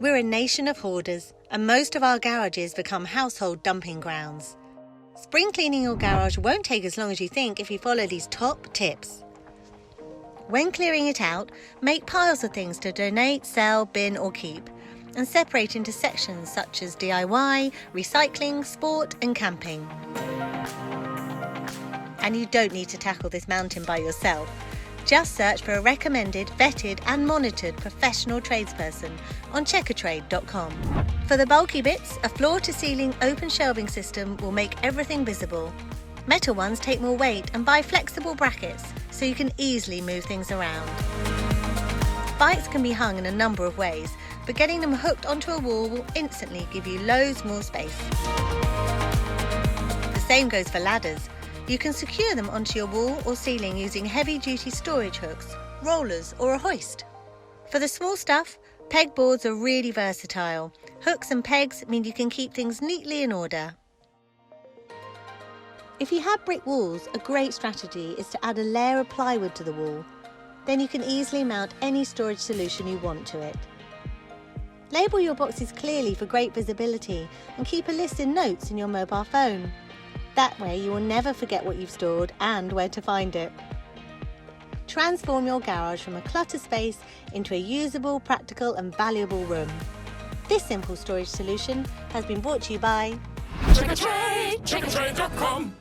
We're a nation of hoarders, and most of our garages become household dumping grounds. Spring cleaning your garage won't take as long as you think if you follow these top tips. When clearing it out, make piles of things to donate, sell, bin or keep, and separate into sections such as DIY, recycling, sport and camping. And you don't need to tackle this mountain by yourself. Just search for a recommended, vetted and monitored professional tradesperson on Checkatrade.com. For the bulky bits, a floor-to-ceiling open shelving system will make everything visible. Metal ones take more weight and buy flexible brackets so you can easily move things around. Bikes can be hung in a number of ways, but getting them hooked onto a wall will instantly give you loads more space. The same goes for ladders. You can secure them onto your wall or ceiling using heavy-duty storage hooks, rollers or a hoist. For the small stuff, pegboards are really versatile. Hooks and pegs mean you can keep things neatly in order. If you have brick walls, a great strategy is to add a layer of plywood to the wall. Then you can easily mount any storage solution you want to it. Label your boxes clearly for great visibility and keep a list in notes in your mobile phone. That way you will never forget what you've stored and where to find it. Transform your garage from a cluttered space into a usable, practical and valuable room. This simple storage solution has been brought to you by Checkatrade! Checkatrade.com